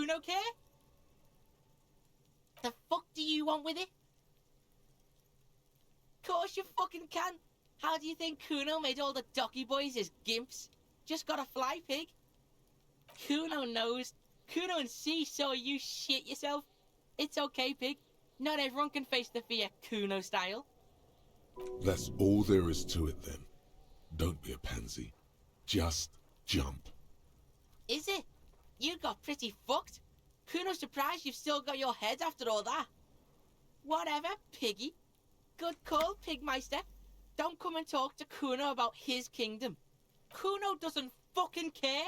Kuno care? The fuck do you want with it? Course you fucking can. How do you think Kuno made all the docky boys his gimps? Just got a fly pig. Kuno knows. Kuno and C saw you shit yourself. It's okay, pig. Not everyone can face the fear Kuno style. That's all there is to it then. Don't be a pansy. Just jump. Is it? You got pretty fucked. Kuno's surprised you've still got your head after all that. Whatever, piggy. Good call, Pigmeister. Don't come and talk to Kuno about his kingdom. Kuno doesn't fucking care.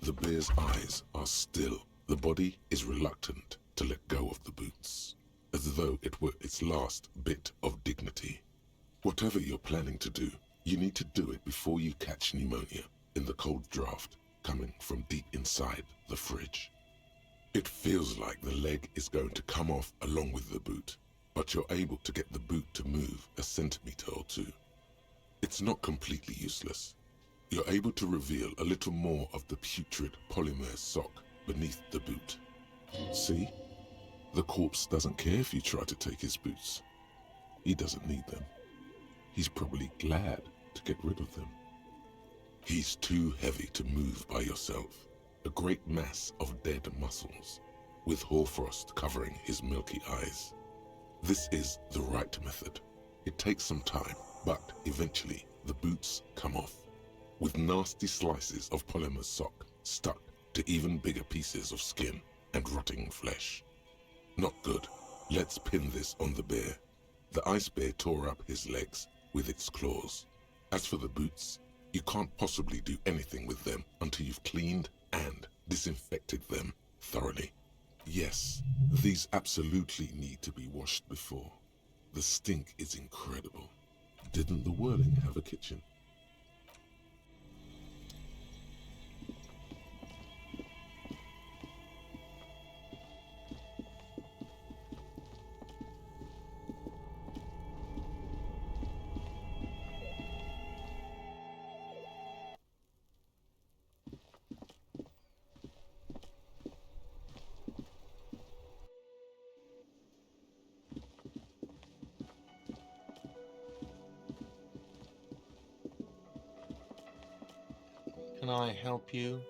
The bear's eyes are still. The body is reluctant to let go of the boots, as though it were its last bit of dignity. Whatever you're planning to do, you need to do it before you catch pneumonia in the cold draft coming from deep inside the fridge. It feels like the leg is going to come off along with the boot, but you're able to get the boot to move a centimeter or two. It's not completely useless. You're able to reveal a little more of the putrid polymer sock beneath the boot. See? The corpse doesn't care if you try to take his boots. He doesn't need them. He's probably glad to get rid of them. He's too heavy to move by yourself. A great mass of dead muscles, with hoarfrost covering his milky eyes. This is the right method. It takes some time, but eventually the boots come off, with nasty slices of polymer sock stuck to even bigger pieces of skin and rotting flesh. Not good. Let's pin this on the bear. The ice bear tore up his legs with its claws. As for the boots, you can't possibly do anything with them until you've cleaned and disinfected them thoroughly. Yes, these absolutely need to be washed before. The stink is incredible. Didn't the Whirling have a kitchen? Can I help you?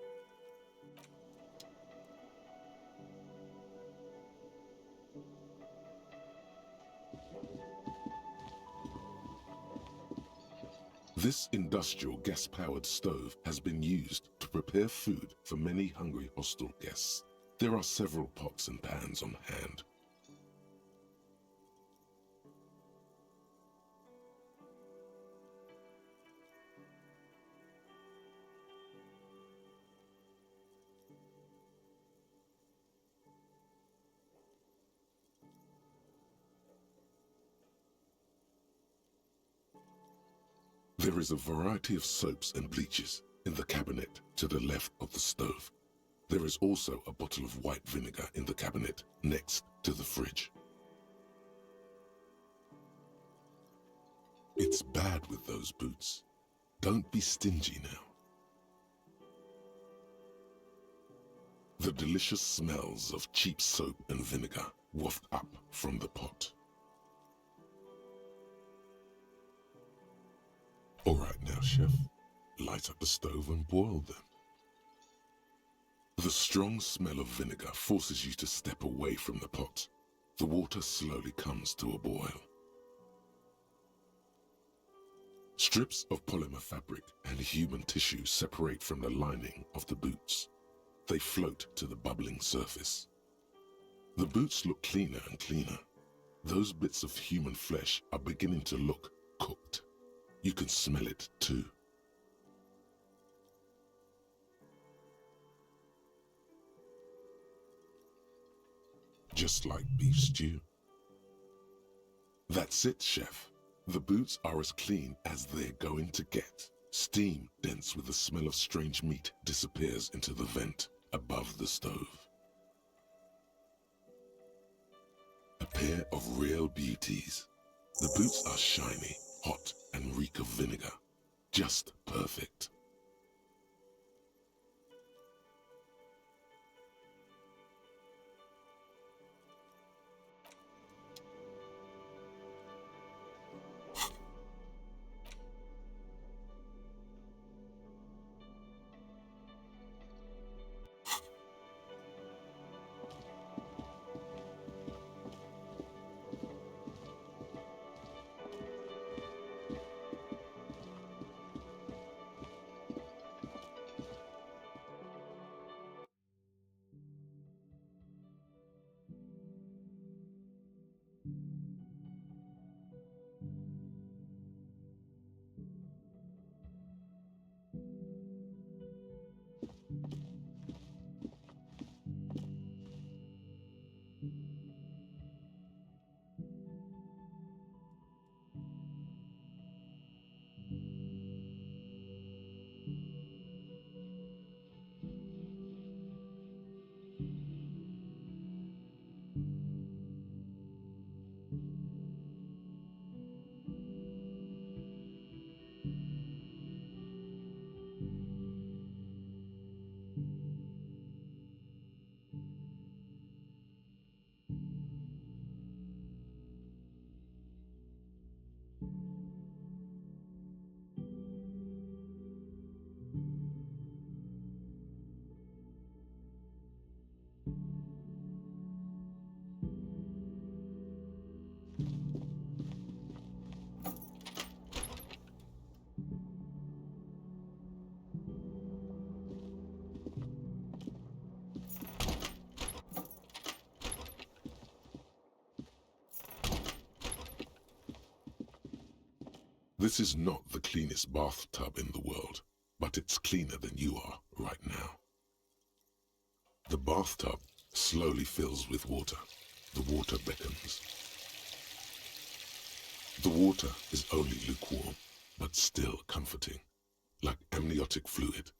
This industrial gas-powered stove has been used to prepare food for many hungry hostel guests. There are several pots and pans on hand. There is a variety of soaps and bleaches in the cabinet to the left of the stove. There is also a bottle of white vinegar in the cabinet next to the fridge. It's bad with those boots. Don't be stingy now. The delicious smells of cheap soap and vinegar waft up from the pot. All right now, chef. Light up the stove and boil them. The strong smell of vinegar forces you to step away from the pot. The water slowly comes to a boil. Strips of polymer fabric and human tissue separate from the lining of the boots. They float to the bubbling surface. The boots look cleaner and cleaner. Those bits of human flesh are beginning to look cooked. You can smell it too. just like beef stew. That's it, chef. The boots are as clean as they're going to get. Steam, dense with the smell of strange meat, disappears into the vent above the stove. A pair of real beauties. The boots are shiny, hot, and reek of vinegar. Just perfect. This is not the cleanest bathtub in the world, but it's cleaner than you are right now. The bathtub slowly fills with water. The water beckons. The water is only lukewarm, but still comforting, like amniotic fluid.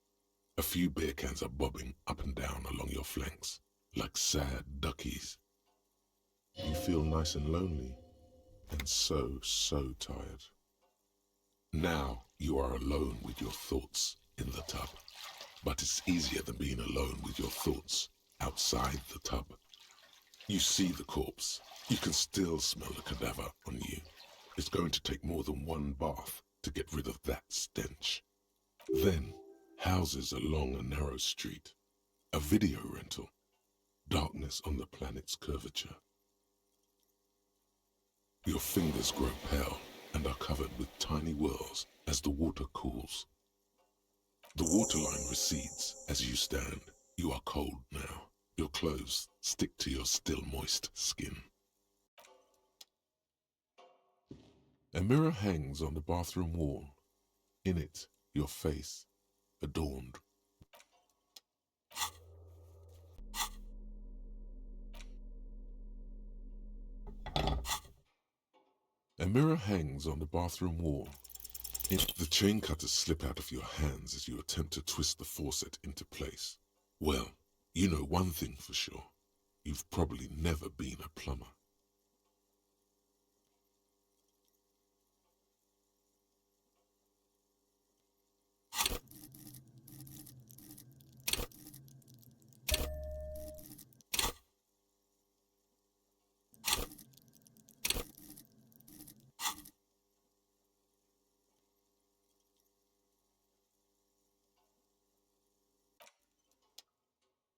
A few beer cans are bobbing up and down along your flanks, like sad duckies. You feel nice and lonely, and so tired. Now you are alone with your thoughts in the tub, but it's easier than being alone with your thoughts outside the tub. You see the corpse. You can still smell the cadaver on you. It's going to take more than one bath to get rid of that stench. Then, houses along a narrow street, a video rental, darkness on the planet's curvature. Your fingers grow pale and are covered with tiny whirls as the water cools. The waterline recedes as you stand. You are cold now. Your clothes stick to your still moist skin. A mirror hangs on the bathroom wall. In it, your face, adorned. A mirror hangs on the bathroom wall. The chain cutters slip out of your hands as you attempt to twist the faucet into place. Well, you know one thing for sure. You've probably never been a plumber.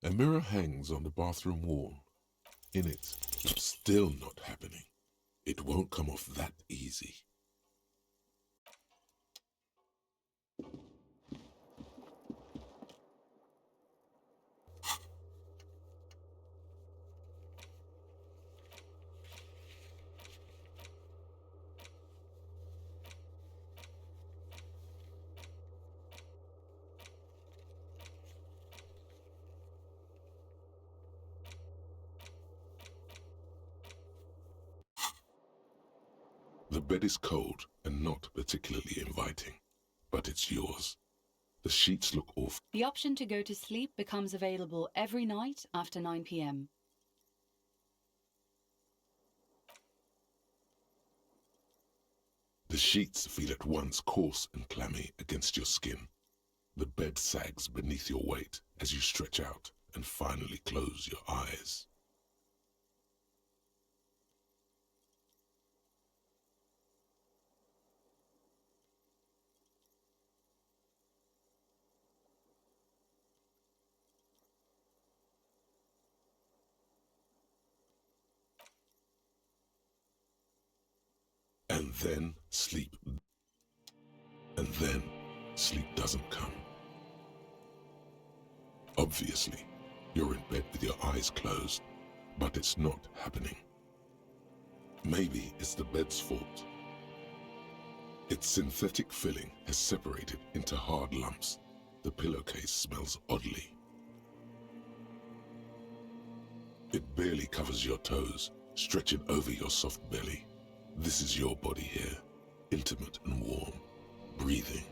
A mirror hangs on the bathroom wall. In it, it's still not happening. It won't come off that easy. The bed is cold and not particularly inviting, but it's yours. The sheets look awful. The option to go to sleep becomes available every night after 9 p.m. The sheets feel at once coarse and clammy against your skin. The bed sags beneath your weight as you stretch out and finally close your eyes. And then sleep. And then sleep doesn't come. Obviously, you're in bed with your eyes closed, but it's not happening. Maybe it's the bed's fault. Its synthetic filling has separated into hard lumps. The pillowcase smells oddly. It barely covers your toes, stretching over your soft belly. This is your body here, intimate and warm, breathing.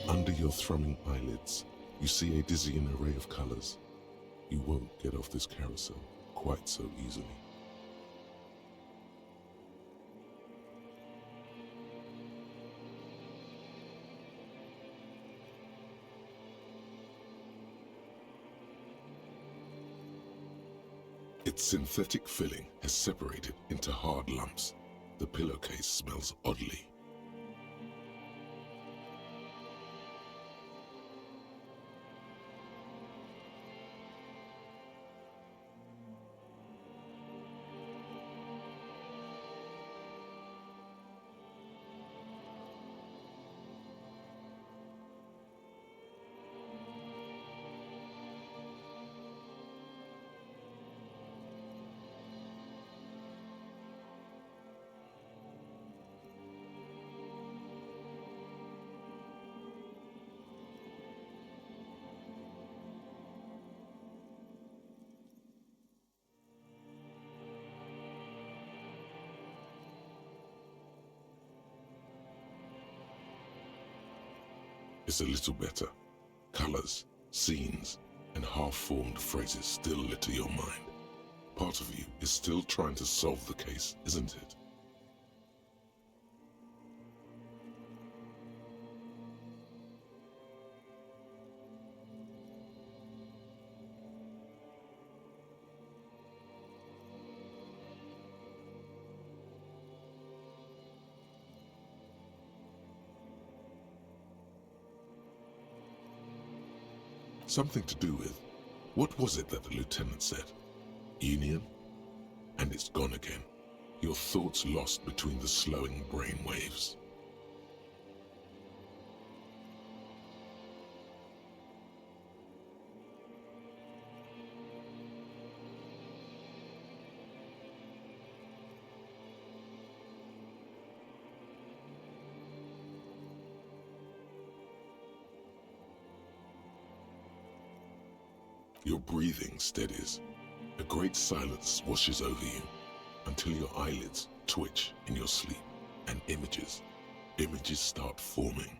Under your thrumming eyelids, you see a dizzying array of colors. You won't get off this carousel quite so easily. Its synthetic filling has separated into hard lumps. The pillowcase smells oddly. It's a little better. Colors, scenes, and half-formed phrases still litter your mind. Part of you is still trying to solve the case, isn't it? Something to do with... What was it that the lieutenant said? Union? And it's gone again. Your thoughts lost between the slowing brain waves. Your breathing steadies. A great silence washes over you until your eyelids twitch in your sleep and images start forming.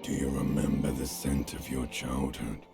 Do you remember the scent of your childhood?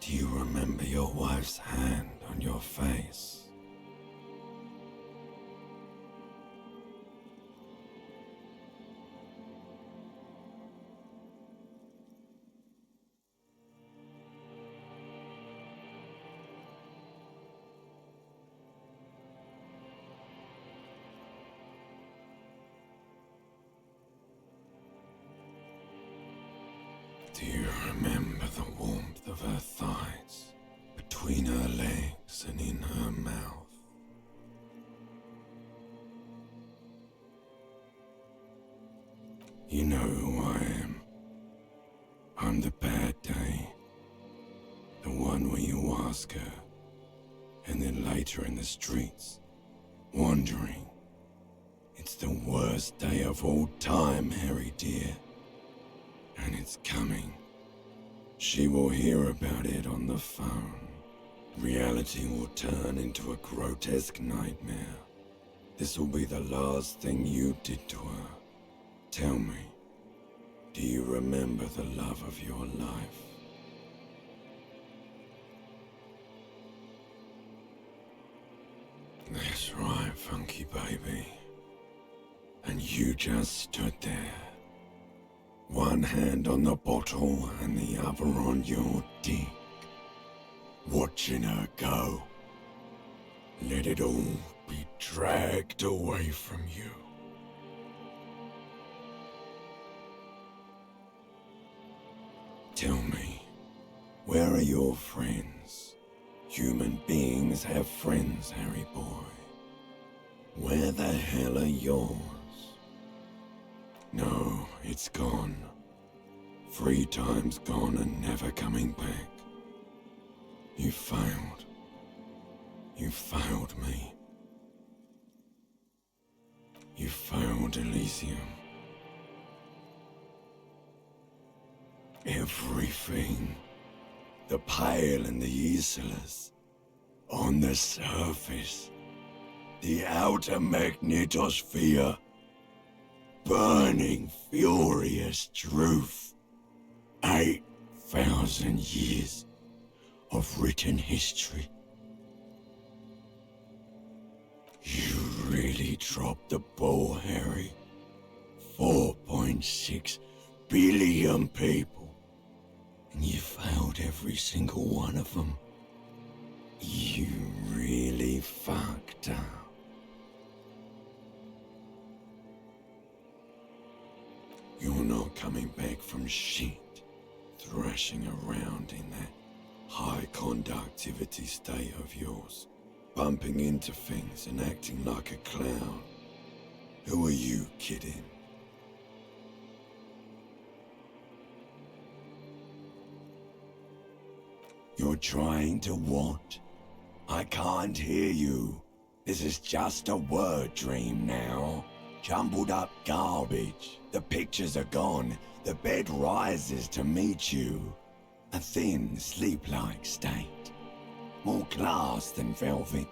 Do you remember your wife's hand on your face? Do you remember the warmth of her thighs, between her legs and in her mouth? You know who I am. I'm the bad day. The one where you ask her, and then later in the streets, wandering. It's the worst day of all time, Harry dear. And it's coming. She will hear about it on the phone. Reality will turn into a grotesque nightmare. This will be the last thing you did to her. Tell me, do you remember the love of your life? That's right, funky baby. And you just stood there. One hand on the bottle and the other on your dick. Watching her go. Let it all be dragged away from you. Tell me, where are your friends? Human beings have friends, Harry boy. Where the hell are yours? No, it's gone. 3 times gone and never coming back. You failed. You failed me. You failed Elysium. Everything. The Pale and the Islas. On the surface. The outer magnetosphere. Burning, furious truth. 8,000 years of written history. You really dropped the ball, Harry. 4.6 billion people. And you failed every single one of them. You really fucked up. You're not coming back from shit. Thrashing around in that high conductivity state of yours. Bumping into things and acting like a clown. Who are you kidding? You're trying to what? I can't hear you. This is just a word dream now. Jumbled up garbage. The pictures are gone. The bed rises to meet you. A thin, sleep-like state. More glass than velvet,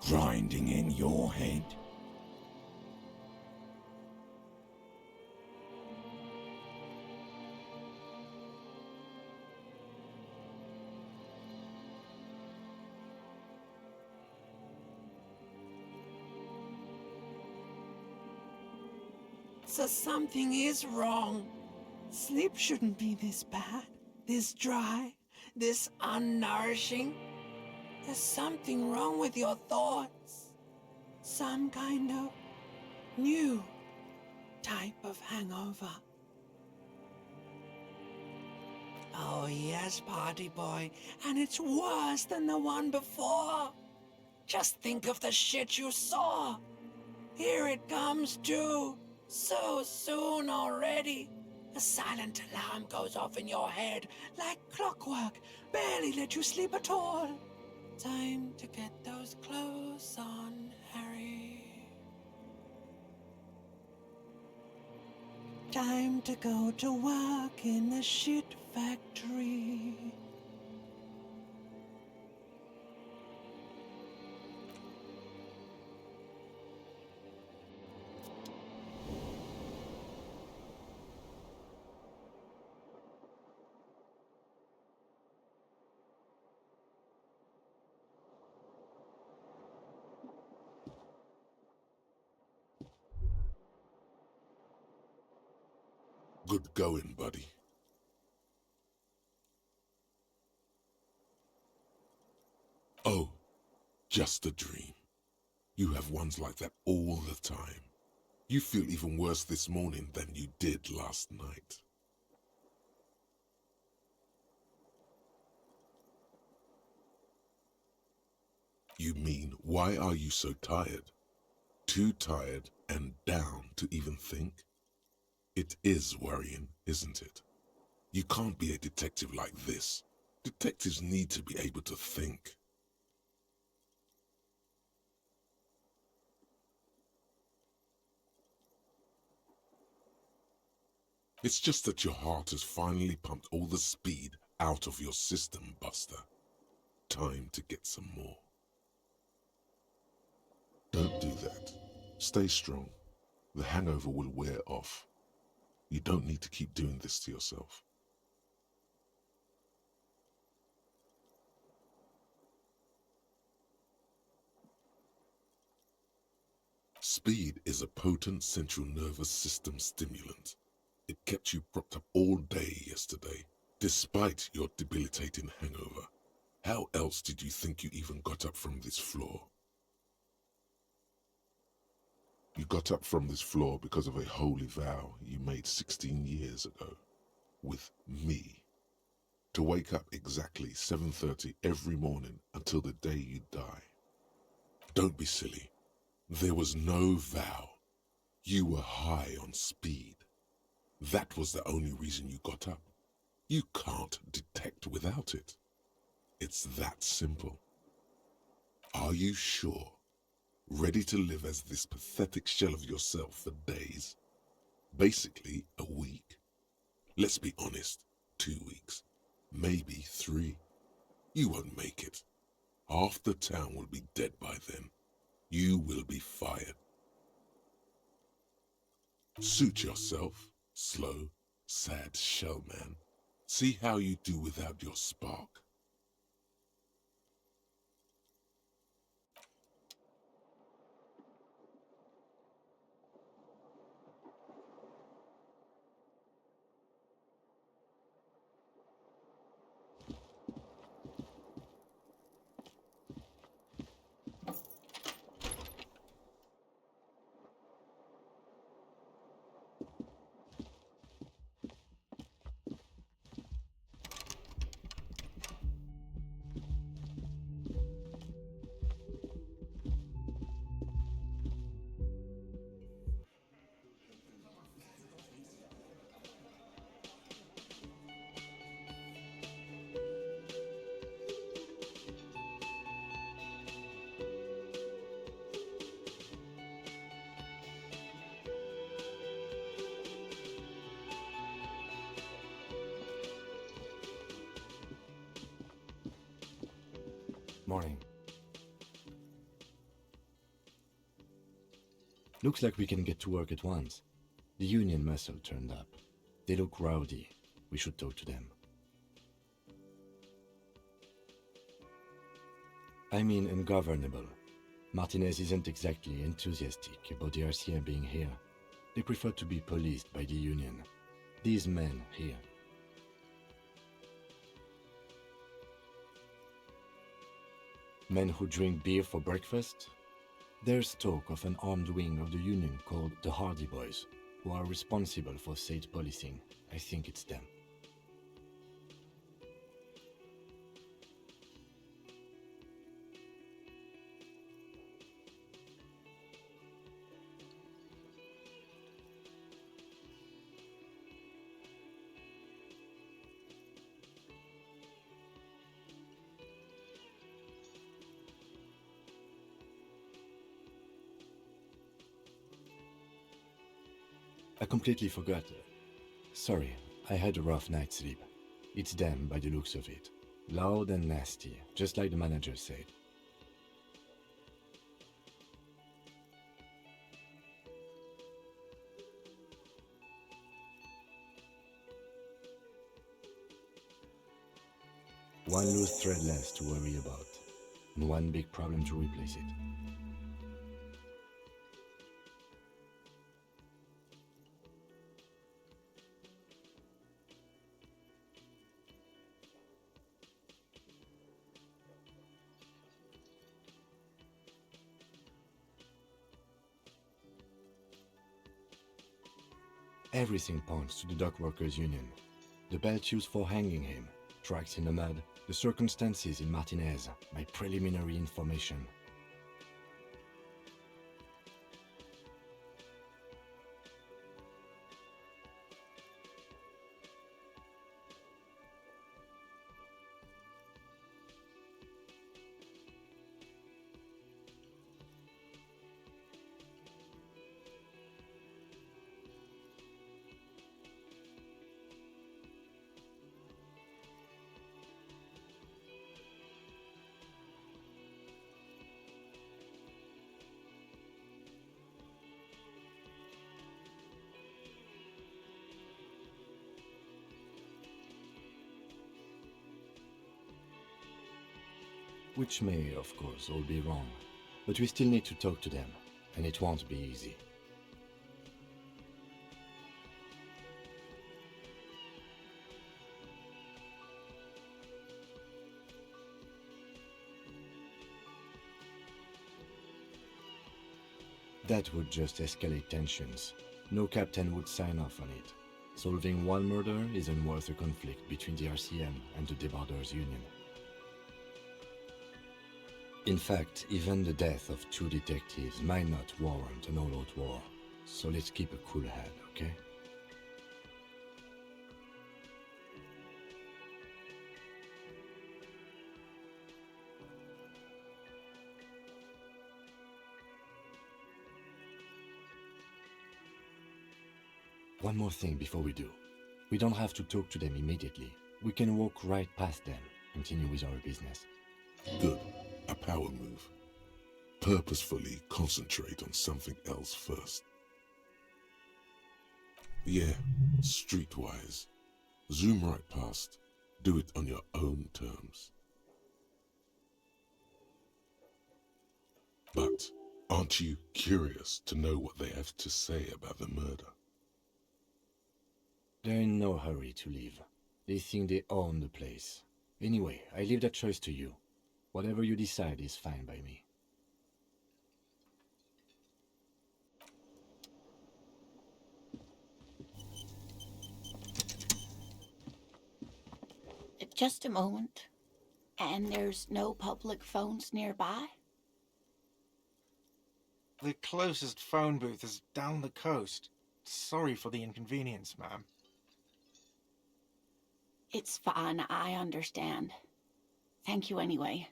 grinding in your head. So something is wrong. Sleep shouldn't be this bad, this dry, this unnourishing. There's something wrong with your thoughts. Some kind of new type of hangover. Oh yes, party boy, and it's worse than the one before. Just think of the shit you saw. Here it comes too. So soon already. A silent alarm goes off in your head like clockwork. Barely let you sleep at all. Time to get those clothes on, Harry. Time to go to work in the shit factory. Good going, buddy. Oh, just a dream. You have ones like that all the time. You feel even worse this morning than you did last night. You mean, why are you so tired? Too tired and down to even think? It is worrying, isn't it? You can't be a detective like this. Detectives need to be able to think. It's just that your heart has finally pumped all the speed out of your system, Buster. Time to get some more. Don't do that. Stay strong. The hangover will wear off. You don't need to keep doing this to yourself. Speed is a potent central nervous system stimulant. It kept you propped up all day yesterday, despite your debilitating hangover. How else did you think you even got up from this floor? You got up from this floor because of a holy vow you made 16 years ago, with me, to wake up exactly 7:30 every morning until the day you die. Don't be silly. There was no vow. You were high on speed. That was the only reason you got up. You can't detect without it. It's that simple. Are you sure? Ready to live as this pathetic shell of yourself for days? Basically, a week. Let's be honest. 2 weeks, maybe 3. You won't make it. Half the town will be dead by then. You will be fired. Suit yourself, slow, sad shellman. See how you do without your spark. Morning. Looks like we can get to work at once. The Union muscle turned up. They look rowdy. We should talk to them. I mean ungovernable. Martinez isn't exactly enthusiastic about the RCM being here. They prefer to be policed by the Union. These men here. Men who drink beer for breakfast? There's talk of an armed wing of the Union called the Hardy Boys, who are responsible for state policing. I think it's them. I completely forgot. Sorry, I had a rough night's sleep. It's them by the looks of it. Loud and nasty, just like the manager said. One loose thread less to worry about, and one big problem to replace it. Everything points to the dock workers' union. The belt used for hanging him, tracks in the mud, the circumstances in Martinez, my preliminary information. Which may, of course, all be wrong, but we still need to talk to them, and it won't be easy. That would just escalate tensions. No captain would sign off on it. Solving one murder isn't worth a conflict between the RCM and the Debarders Union. In fact, even the death of 2 detectives might not warrant an all-out war, so let's keep a cool head, okay? One more thing before we do. We don't have to talk to them immediately. We can walk right past them, continue with our business. Good. A power move. Purposefully concentrate on something else first. Yeah, streetwise. Zoom right past. Do it on your own terms. But aren't you curious to know what they have to say about the murder? They're in no hurry to leave. They think they own the place. Anyway, I leave that choice to you. Whatever you decide is fine by me. Just a moment. And there's no public phones nearby? The closest phone booth is down the coast. Sorry for the inconvenience, ma'am. It's fine, I understand. Thank you anyway.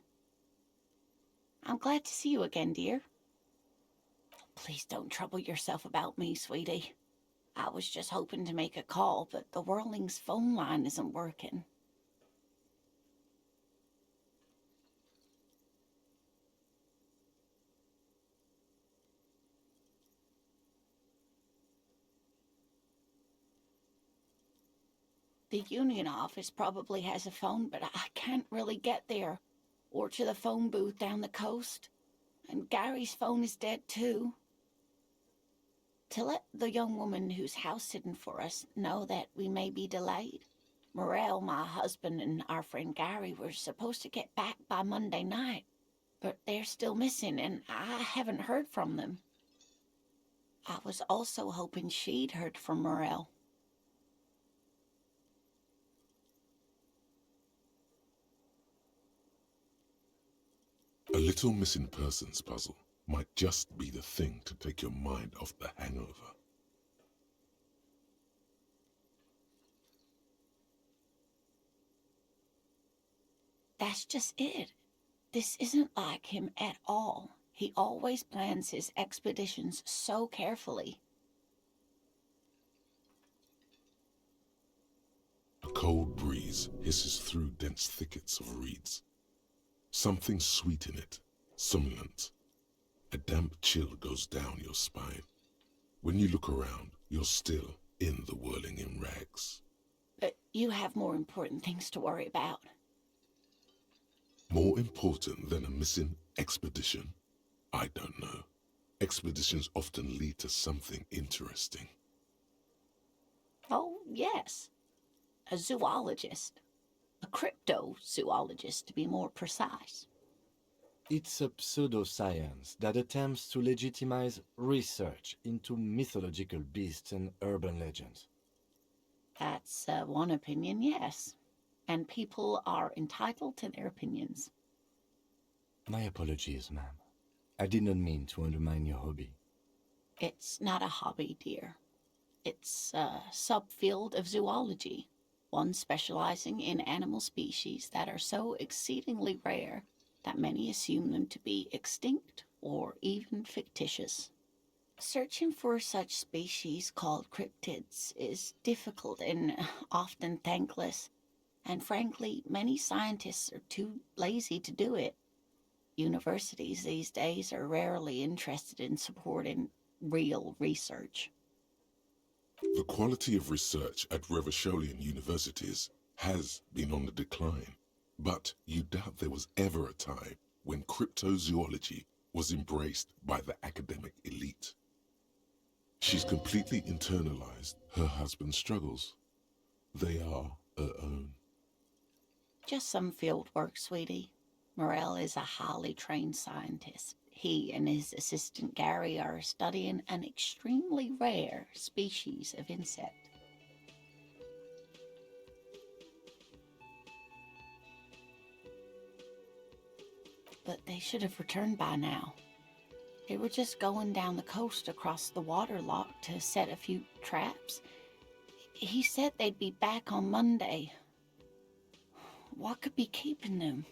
I'm glad to see you again, dear. Please don't trouble yourself about me, sweetie. I was just hoping to make a call, but the Whirling's phone line isn't working. The union office probably has a phone, but I can't really get there, or to the phone booth down the coast. And Gary's phone is dead too. To let the young woman who's house-sitting for us know that we may be delayed. Morel, my husband, and our friend Gary were supposed to get back by Monday night, but they're still missing, and I haven't heard from them. I was also hoping she'd heard from Morel. A little missing persons puzzle might just be the thing to take your mind off the hangover. That's just it. This isn't like him at all. He always plans his expeditions so carefully. A cold breeze hisses through dense thickets of reeds. Something sweet in it, somnolent. A damp chill goes down your spine. When you look around, you're still in the whirling in rags. But you have more important things to worry about. More important than a missing expedition? I don't know. Expeditions often lead to something interesting. Oh, yes. A zoologist. A cryptozoologist, to be more precise. It's a pseudoscience that attempts to legitimize research into mythological beasts and urban legends. That's one opinion, yes. And people are entitled to their opinions. My apologies, ma'am. I did not mean to undermine your hobby. It's not a hobby, dear. It's a subfield of zoology, one specializing in animal species that are so exceedingly rare that many assume them to be extinct or even fictitious. Searching for such species called cryptids is difficult and often thankless, and frankly, many scientists are too lazy to do it. Universities these days are rarely interested in supporting real research. The quality of research at Revacholian universities has been on the decline, but you doubt there was ever a time when cryptozoology was embraced by the academic elite. She's completely internalized her husband's struggles. They are her own. Just some field work, sweetie. Morel is a highly trained scientist. He and his assistant Gary are studying an extremely rare species of insect. But they should have returned by now. They were just going down the coast across the waterlock to set a few traps. He said they'd be back on Monday. What could be keeping them?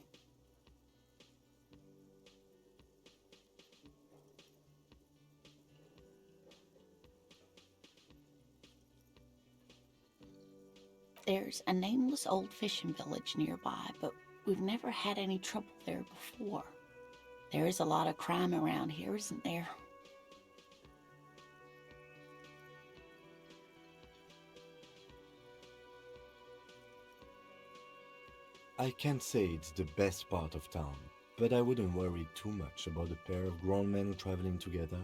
There's a nameless old fishing village nearby, but we've never had any trouble there before. There is a lot of crime around here, isn't there? I can't say it's the best part of town, but I wouldn't worry too much about a pair of grown men traveling together.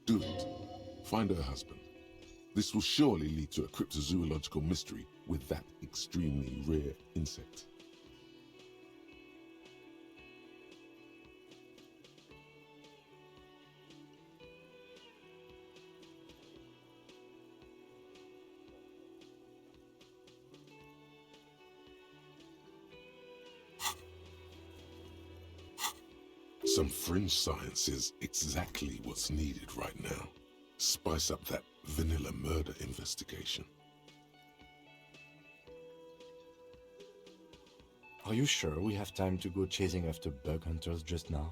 Do it. Find her husband. This will surely lead to a cryptozoological mystery with that extremely rare insect. Some fringe science is exactly what's needed right now. Spice up that vanilla murder investigation. Are you sure we have time to go chasing after bug hunters just now?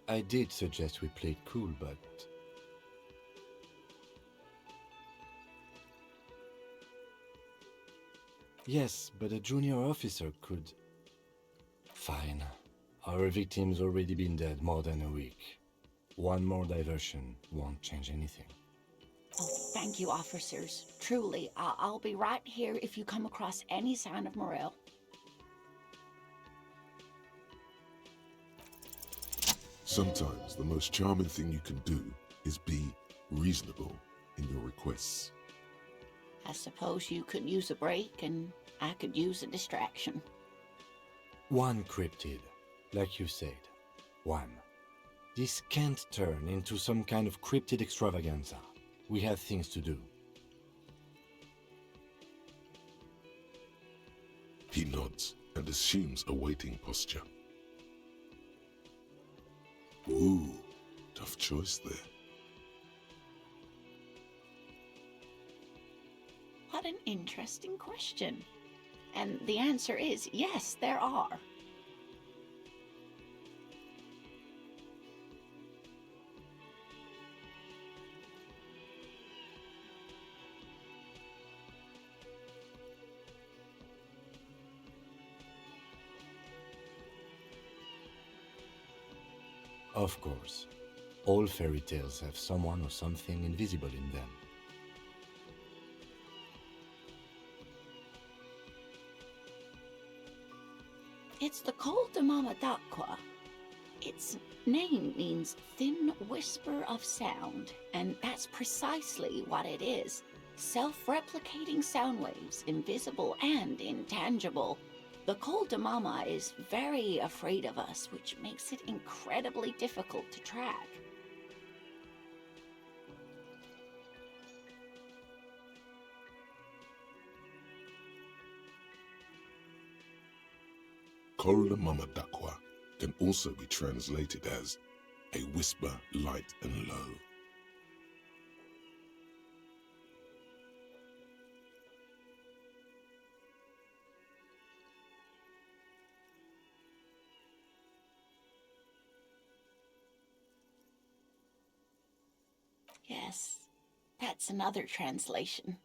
I did suggest we play it cool, but... Yes, but a junior officer could... Fine. Our victim's already been dead more than a week. One more diversion won't change anything. Oh, thank you, officers. Truly, I'll be right here if you come across any sign of Morel. Sometimes the most charming thing you can do is be reasonable in your requests. I suppose you could use a break, and I could use a distraction. One cryptid, like you said. One. This can't turn into some kind of cryptid extravaganza. We have things to do. He nods and assumes a waiting posture. Ooh, tough choice there. What an interesting question. And the answer is yes, there are. Of course. All fairy tales have someone or something invisible in them. It's the Col de Mama d'Aqua. Its name means thin whisper of sound, and that's precisely what it is. Self-replicating sound waves, invisible and intangible. The Col de Mama is very afraid of us, which makes it incredibly difficult to track. Col de Mama d'Aqua can also be translated as a whisper light and low. Yes, that's another translation.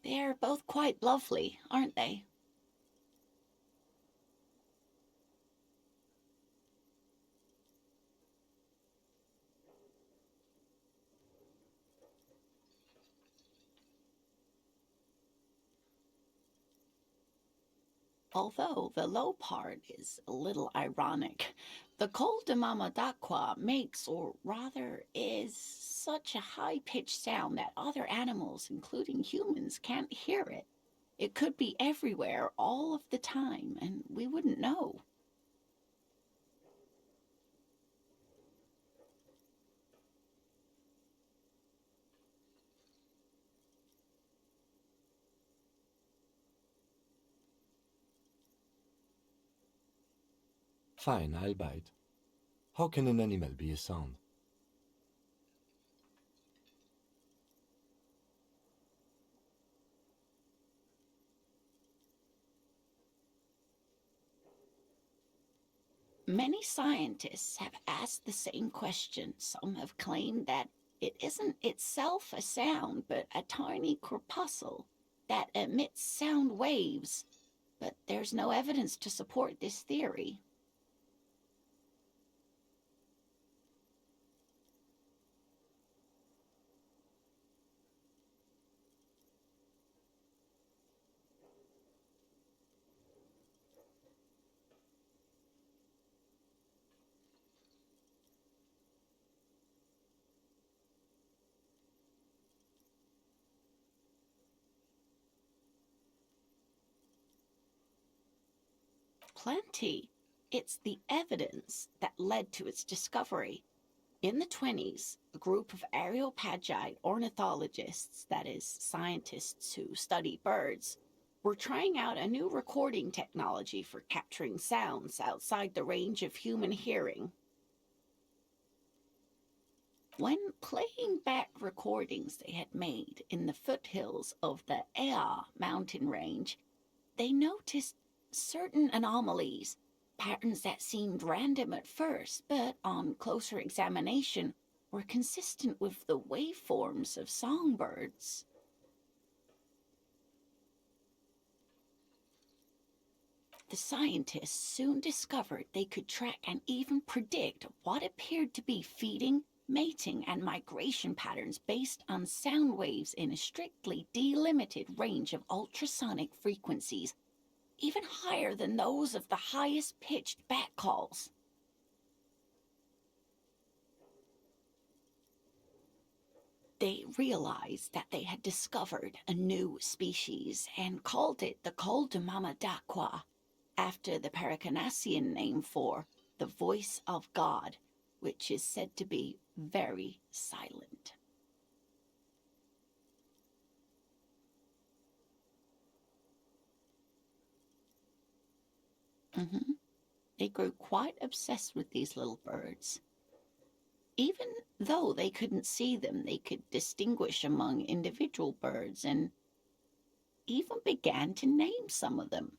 They're both quite lovely, aren't they? Although the low part is a little ironic. The Col de Mama d'Aqua makes, or rather is, such a high-pitched sound that other animals, including humans, can't hear it. It could be everywhere all of the time, and we wouldn't know. Fine, I'll bite. How can an animal be a sound? Many scientists have asked the same question. Some have claimed that it isn't itself a sound, but a tiny corpuscle that emits sound waves. But there's no evidence to support this theory. Plenty. It's the evidence that led to its discovery. In the 20s, a group of areopagite ornithologists, that is, scientists who study birds, were trying out a new recording technology for capturing sounds outside the range of human hearing. When playing back recordings they had made in the foothills of the Ea mountain range, they noticed certain anomalies, patterns that seemed random at first, but on closer examination were consistent with the waveforms of songbirds. The scientists soon discovered they could track and even predict what appeared to be feeding, mating, and migration patterns based on sound waves in a strictly delimited range of ultrasonic frequencies, even higher than those of the highest pitched bat calls. They realized that they had discovered a new species and called it the col de Mamadaqua, after the Paracanassian name for the voice of God, which is said to be very silent. They grew quite obsessed with these little birds. Even though they couldn't see them, they could distinguish among individual birds and even began to name some of them.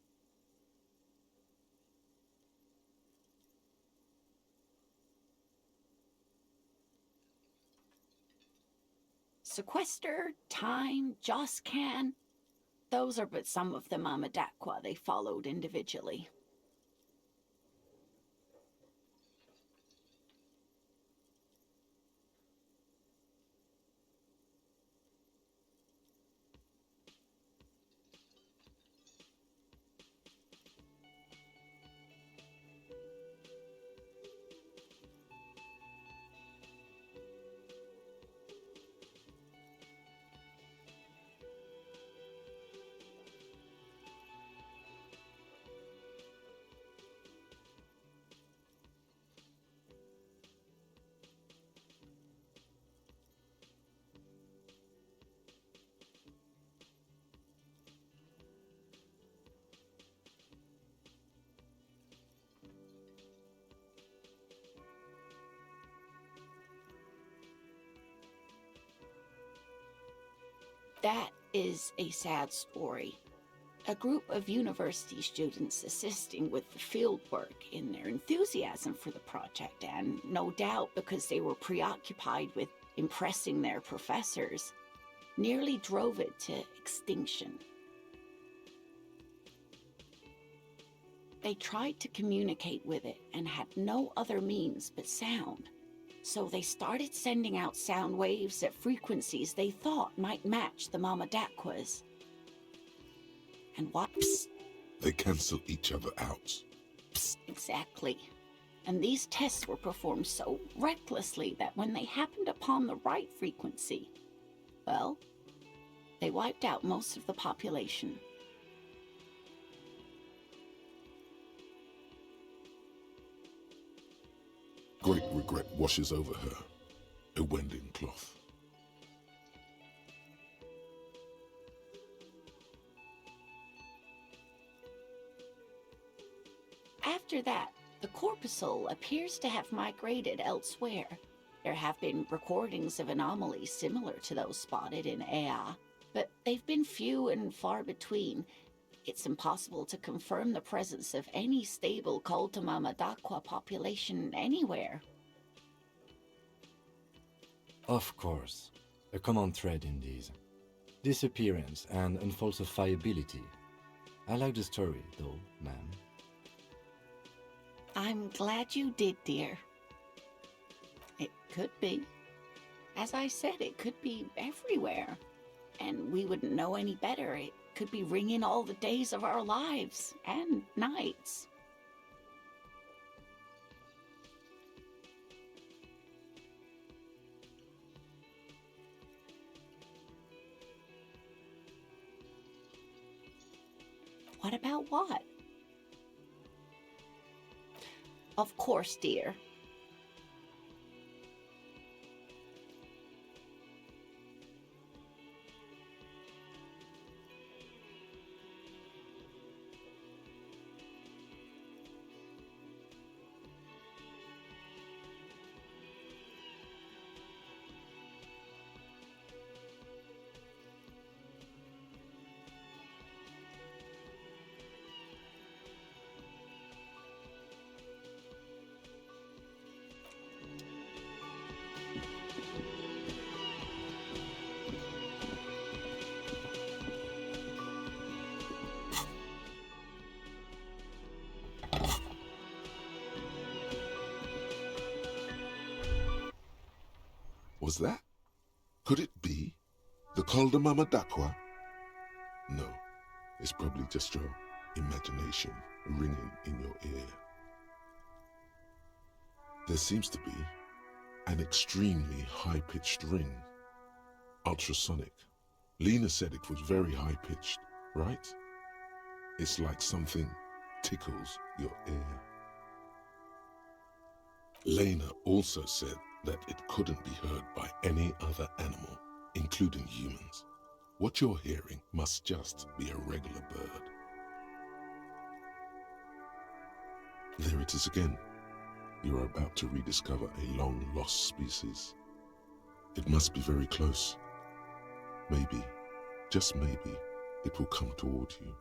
Sequester, Time, Joscan, those are but some of the Mamadaqua they followed individually. That is a sad story. A group of university students assisting with the field work in their enthusiasm for the project, and no doubt because they were preoccupied with impressing their professors, nearly drove it to extinction. They tried to communicate with it and had no other means but sound. So they started sending out sound waves at frequencies they thought might match the Mamadaquas. And what? Psst. They cancel each other out. Psst. Exactly. And these tests were performed so recklessly that when they happened upon the right frequency, well, they wiped out most of the population. Great regret washes over her, a wending cloth. After that, the corpuscle appears to have migrated elsewhere. There have been recordings of anomalies similar to those spotted in Ea, but they've been few and far between. It's impossible to confirm the presence of any stable Koltamama population anywhere. Of course. A common thread in these. Disappearance and unfalsifiability. I like the story, though, ma'am. I'm glad you did, dear. It could be. As I said, it could be everywhere. And we wouldn't know any better. It could be ringing all the days of our lives and nights. What about what? Of course, dear. Was that? Could it be? The Koldamama Dakwa? No, it's probably just your imagination ringing in your ear. There seems to be an extremely high-pitched ring. Ultrasonic. Lena said it was very high-pitched, right? It's like something tickles your ear. Lena also said that it couldn't be heard by any other animal, including humans. What you're hearing must just be a regular bird. There it is again. You're about to rediscover a long-lost species. It must be very close. Maybe, just maybe, it will come toward you.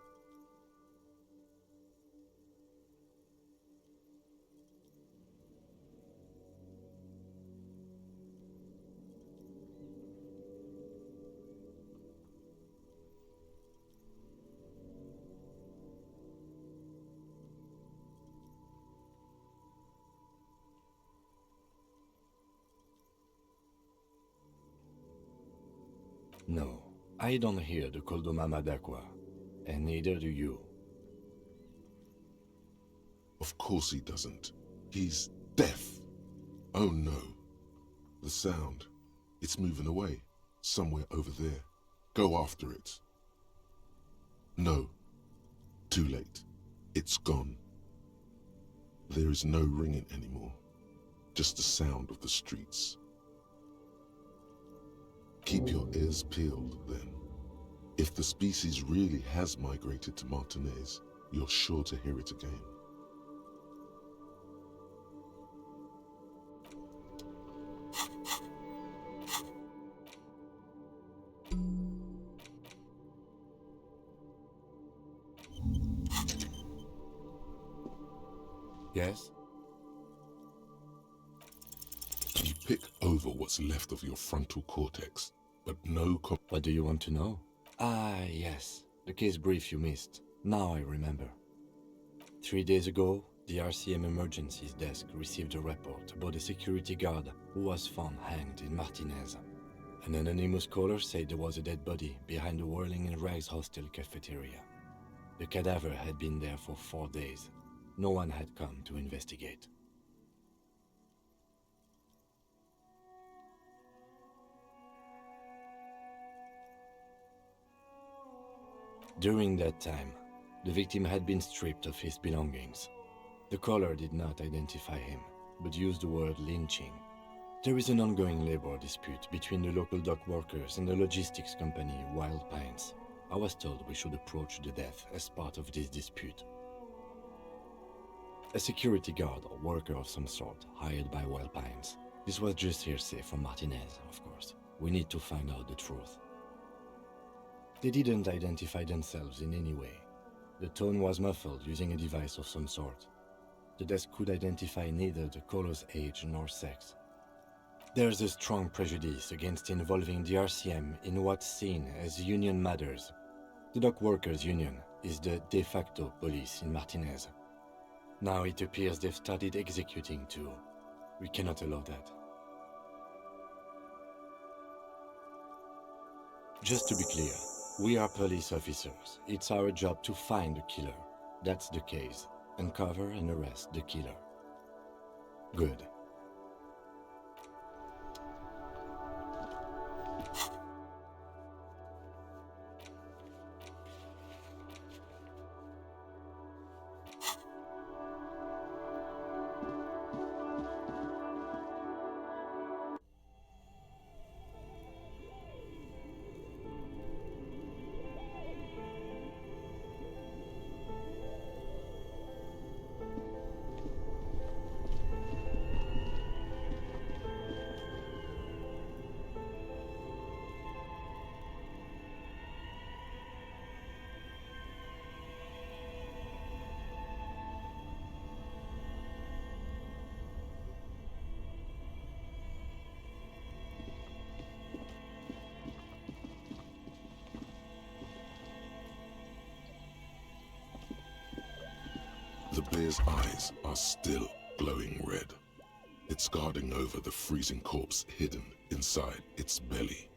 No, I don't hear the Koldomama Dakwa, and neither do you. Of course he doesn't. He's deaf. Oh no. The sound. It's moving away. Somewhere over there. Go after it. No. Too late. It's gone. There is no ringing anymore. Just the sound of the streets. Keep your ears peeled, then. If the species really has migrated to Martinez, you're sure to hear it again. Yes? You pick over what's left of your frontal cortex, but no What do you want to know? Ah, yes. The case brief you missed. Now I remember. 3 days ago, the RCM Emergencies Desk received a report about a security guard who was found hanged in Martinez. An anonymous caller said there was a dead body behind the Whirling in Rags hostel cafeteria. The cadaver had been there for 4 days. No one had come to investigate. During that time, the victim had been stripped of his belongings. The caller did not identify him, but used the word lynching. There is an ongoing labor dispute between the local dock workers and the logistics company Wild Pines. I was told we should approach the death as part of this dispute. A security guard or worker of some sort hired by Wild Pines. This was just hearsay from Martinez, of course. We need to find out the truth. They didn't identify themselves in any way. The tone was muffled using a device of some sort. The desk could identify neither the caller's age nor sex. There's a strong prejudice against involving the RCM in what's seen as union matters. The dock workers' union is the de facto police in Martinez. Now it appears they've started executing too. We cannot allow that. Just to be clear, we are police officers. It's our job to find the killer. That's the case. Uncover and arrest the killer. Good. The bear's eyes are still glowing red. It's guarding over the freezing corpse hidden inside its belly.